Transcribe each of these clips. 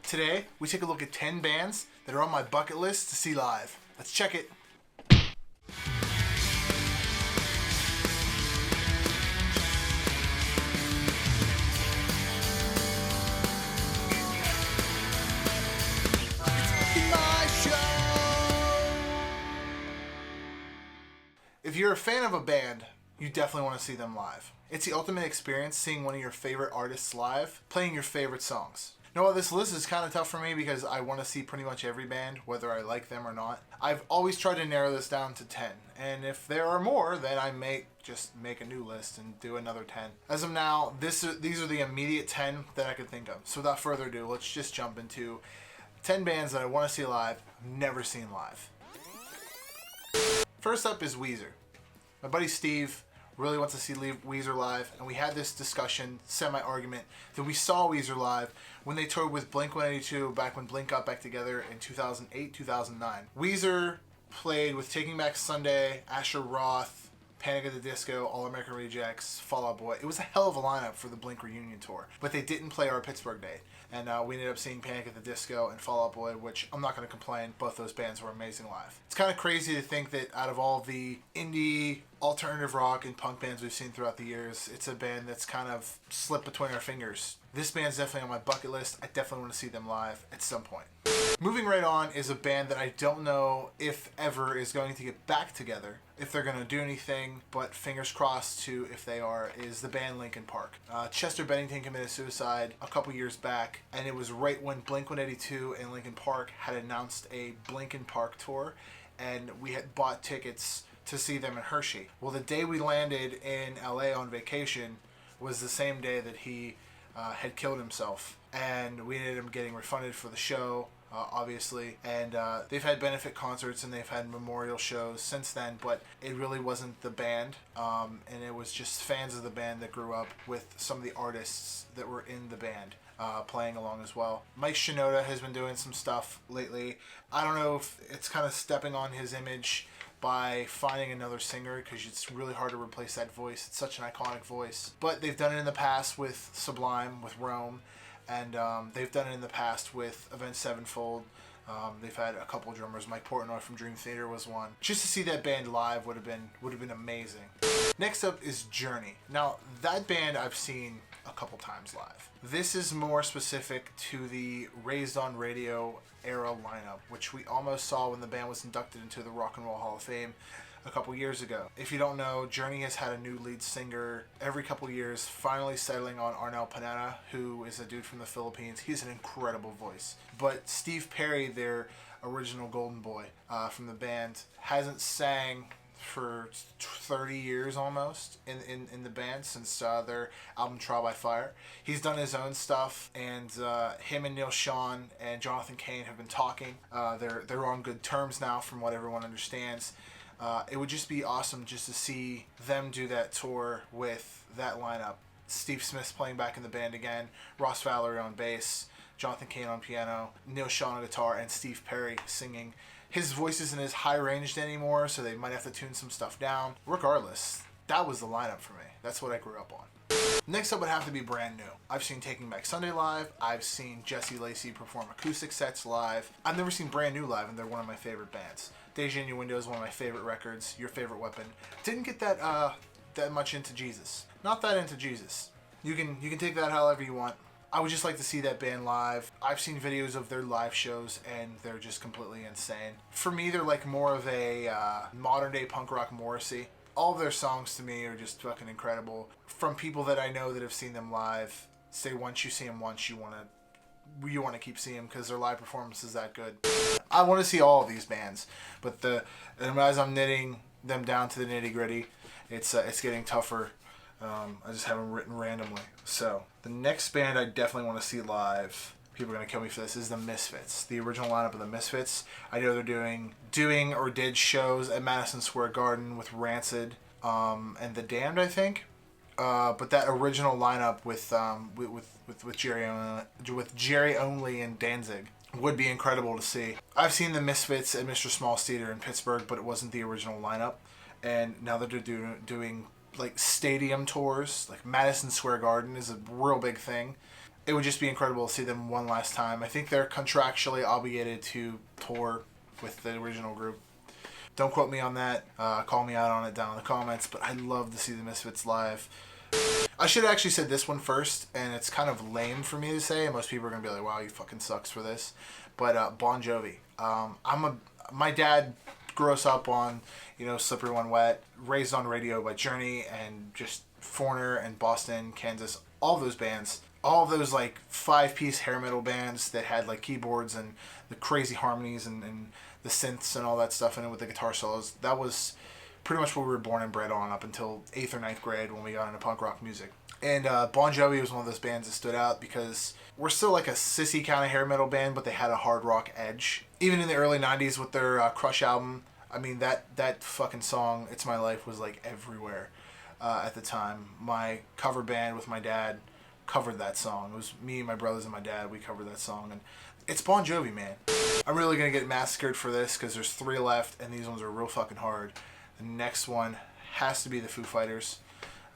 Today, we take a look at 10 bands that are on my bucket list to see live. Let's check it. If you're a fan of a band, you definitely want to see them live. It's the ultimate experience seeing one of your favorite artists live, playing your favorite songs. Now, this list is kind of tough for me because I want to see pretty much every band, whether I like them or not. I've always tried to narrow this down to 10, and if there are more, then I may just make a new list and do another 10. As of now, these are the immediate 10 that I could think of. So without further ado, let's just jump into 10 bands that I want to see live, never seen live. First up is Weezer. My buddy Steve really wants to see Weezer live, and we had this discussion, semi-argument, that we saw Weezer live when they toured with Blink-182 back when Blink got back together in 2008, 2009. Weezer played with Taking Back Sunday, Asher Roth, Panic at the Disco, All American Rejects, Fall Out Boy. It was a hell of a lineup for the Blink reunion tour, but they didn't play our Pittsburgh date. And we ended up seeing Panic at the Disco and Fall Out Boy, which I'm not going to complain. Both those bands were amazing live. It's kind of crazy to think that out of all the indie, alternative rock, and punk bands we've seen throughout the years, it's a band that's kind of slipped between our fingers. This band's definitely on my bucket list. I definitely want to see them live at some point. Moving right on is a band that I don't know if ever is going to get back together, if they're going to do anything, but fingers crossed to if they are, is the band Linkin Park. Chester Bennington committed suicide a couple years back, and it was right when Blink-182 and Linkin Park had announced a Linkin Park tour, and we had bought tickets to see them in Hershey. Well, the day we landed in LA on vacation was the same day that he had killed himself, and we ended up getting refunded for the show. Obviously, and they've had benefit concerts and they've had memorial shows since then, but it really wasn't the band, and it was just fans of the band that grew up with some of the artists that were in the band playing along as well. Mike Shinoda has been doing some stuff lately. I don't know if it's kind of stepping on his image by finding another singer, because it's really hard to replace that voice. It's such an iconic voice, but they've done it in the past with Sublime, with Rome, and they've done it in the past with Avenged Sevenfold. They've had a couple of drummers. Mike Portnoy from Dream Theater was one. Just to see that band live would have been amazing. Next up is Journey. Now, that band I've seen a couple times live. This is more specific to the Raised on Radio era lineup, which we almost saw when the band was inducted into the Rock and Roll Hall of Fame a couple years ago. If you don't know, Journey has had a new lead singer every couple years, finally settling on Arnel Pineda, who is a dude from the Philippines. He's an incredible voice. But Steve Perry, their original golden boy from the band, hasn't sang for 30 years almost in the band since their album Trial by Fire. He's done his own stuff, and him and Neil Sean and Jonathan Cain have been talking. They're on good terms now from what everyone understands. It would just be awesome just to see them do that tour with that lineup. Steve Smith's playing back in the band again, Ross Valerie on bass, Jonathan Cain on piano, Neil Sean on guitar, and Steve Perry singing. His voice isn't as high-ranged anymore, so they might have to tune some stuff down. Regardless, that was the lineup for me. That's what I grew up on. Next up would have to be brand new. I've seen Taking Back Sunday live. I've seen Jesse Lacey perform acoustic sets live. I've never seen Brand New live, and they're one of my favorite bands. Deja Innuendo is one of my favorite records. Your Favorite Weapon. Didn't get that much into Jesus. Not that into Jesus. You can take that however you want. I would just like to see that band live. I've seen videos of their live shows, and they're just completely insane. For me, they're like more of a modern-day punk rock Morrissey. All of their songs to me are just fucking incredible. From people that I know that have seen them live, say once you see them once, you want to keep seeing them because their live performance is that good. I want to see all of these bands, but as I'm knitting them down to the nitty-gritty, it's getting tougher. I just have them written randomly. So the next band I definitely want to see live, people are going to kill me for this, is the Misfits. The original lineup of the Misfits. I know they're doing or did shows at Madison Square Garden with Rancid and The Damned, I think. But that original lineup with Jerry Only and Danzig would be incredible to see. I've seen the Misfits at Mr. Small's Theater in Pittsburgh, but it wasn't the original lineup. And now that they're doing like stadium tours, like Madison Square Garden is a real big thing. it would just be incredible to see them one last time. I think they're contractually obligated to tour with the original group. Don't quote me on that. Call me out on it down in the comments, but I'd love to see the Misfits live. I should have actually said this one first, and it's kind of lame for me to say, and most people are going to be like, wow, you fucking sucks for this. But Bon Jovi. My dad grew us up on, Slippery When Wet, raised on radio by Journey, and just Foreigner and Boston, Kansas, all those bands. All of those, like, 5-piece hair metal bands that had, like, keyboards and the crazy harmonies and the synths and all that stuff in it with the guitar solos. That was pretty much what we were born and bred on up until 8th or 9th grade when we got into punk rock music. And Bon Jovi was one of those bands that stood out because we're still like a sissy kind of hair metal band, but they had a hard rock edge. Even in the early 90s with their Crush album, I mean, that fucking song, It's My Life, was like everywhere at the time. My cover band with my dad covered that song. It was me, my brothers, and my dad. We covered that song, and it's Bon Jovi, man. I'm really going to get massacred for this because there's 3 left, and these ones are real fucking hard. The next one has to be the Foo Fighters.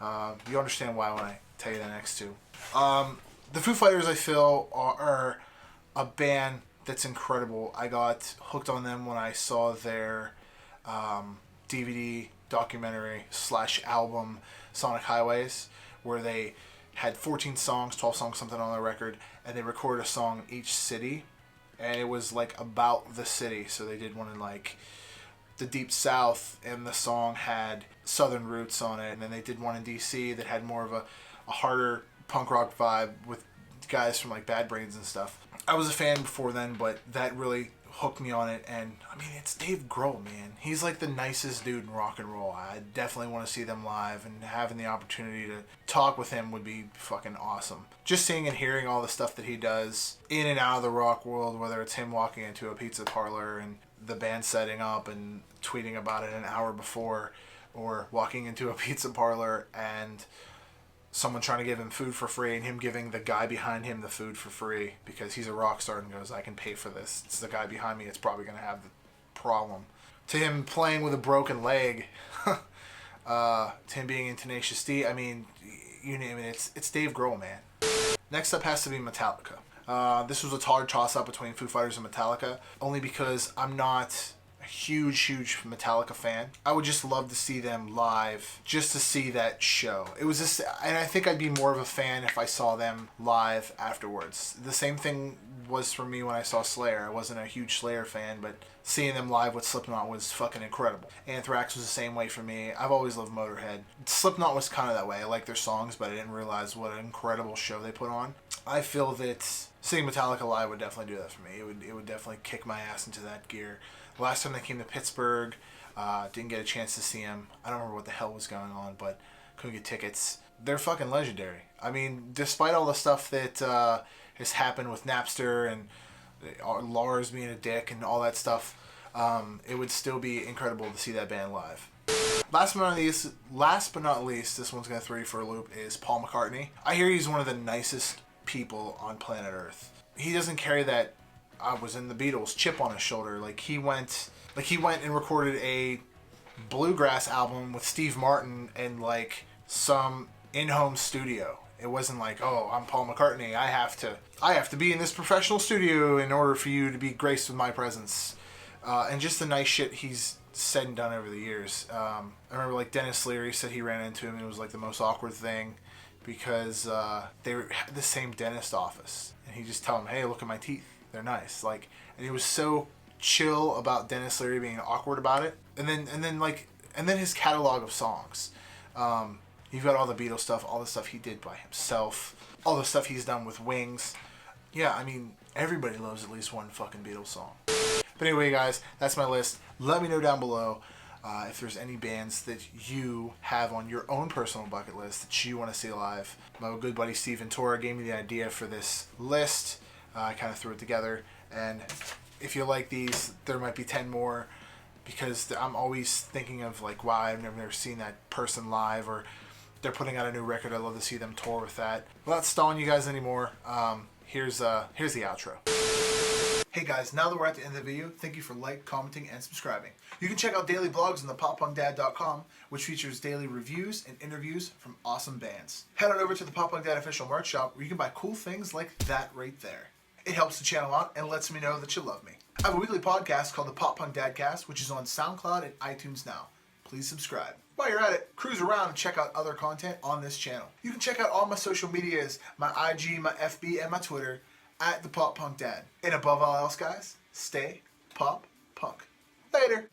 You understand why when I tell you the next 2. The Foo Fighters, I feel, are a band that's incredible. I got hooked on them when I saw their DVD documentary / album, Sonic Highways, where they had 14 songs, 12 songs, something on their record, and they recorded a song in each city, and it was like about the city. So they did one in like the Deep South, and the song had Southern roots on it, and then they did one in DC that had more of a harder punk rock vibe with guys from like Bad Brains and stuff. I was a fan before then, but that really hooked me on it. And I mean, it's Dave Grohl, man. He's like the nicest dude in rock and roll. I definitely want to see them live, and having the opportunity to talk with him would be fucking awesome. Just seeing and hearing all the stuff that he does in and out of the rock world, whether it's him walking into a pizza parlor and the band setting up and tweeting about it an hour before, or walking into a pizza parlor and someone trying to give him food for free and him giving the guy behind him the food for free because he's a rock star and goes, I can pay for this. It's the guy behind me that's probably going to have the problem. To him playing with a broken leg, to him being in Tenacious D, I mean, you name it, it's Dave Grohl, man. Next up has to be Metallica. This was a hard toss-up between Foo Fighters and Metallica, only because I'm not a huge Metallica fan. I would just love to see them live, just to see that show. It was just, and I think I'd be more of a fan if I saw them live afterwards. The same thing was for me when I saw Slayer. I wasn't a huge Slayer fan, but seeing them live with Slipknot was fucking incredible. Anthrax was the same way for me. I've always loved Motorhead. Slipknot was kind of that way. I like their songs, but I didn't realize what an incredible show they put on. I feel that seeing Metallica live would definitely do that for me. It would definitely kick my ass into that gear. Last time they came to Pittsburgh, didn't get a chance to see them. I don't remember what the hell was going on, but couldn't get tickets. They're fucking legendary. I mean, despite all the stuff that has happened with Napster and Lars being a dick and all that stuff, it would still be incredible to see that band live. Last but not least, this one's going to throw you for a loop, is Paul McCartney. I hear he's one of the nicest people on planet Earth. He doesn't carry that I was in the Beatles chip on his shoulder. Like he went and recorded a bluegrass album with Steve Martin in like some in-home studio. It wasn't like, oh, I'm Paul McCartney. I have to be in this professional studio in order for you to be graced with my presence. And just the nice shit he's said and done over the years. I remember like Dennis Leary said he ran into him and it was like the most awkward thing because they had the same dentist office. And he just tell him, hey, look at my teeth. They're nice. Like, and he was so chill about Dennis Leary being awkward about it. And then his catalog of songs. You've got all the Beatles stuff, all the stuff he did by himself, all the stuff he's done with Wings. Yeah, I mean, everybody loves at least one fucking Beatles song. But anyway, guys, that's my list. Let me know down below if there's any bands that you have on your own personal bucket list that you want to see live. My good buddy Steve Ventura gave me the idea for this list. I kind of threw it together, and if you like these, there might be 10 more, because I'm always thinking of like, wow, I've never seen that person live, or they're putting out a new record. I'd love to see them tour with that. Without stalling you guys anymore, here's the outro. Hey guys, now that we're at the end of the video, thank you for commenting, and subscribing. You can check out daily blogs on thepoppunkdad.com, which features daily reviews and interviews from awesome bands. Head on over to the Pop Punk Dad official merch shop where you can buy cool things like that right there. It helps the channel out and lets me know that you love me. I have a weekly podcast called the Pop Punk Dadcast, which is on SoundCloud and iTunes now. Please subscribe. While you're at it, cruise around and check out other content on this channel. You can check out all my social medias, my IG, my FB, and my Twitter, at the Pop Punk Dad. And above all else, guys, stay pop punk. Later.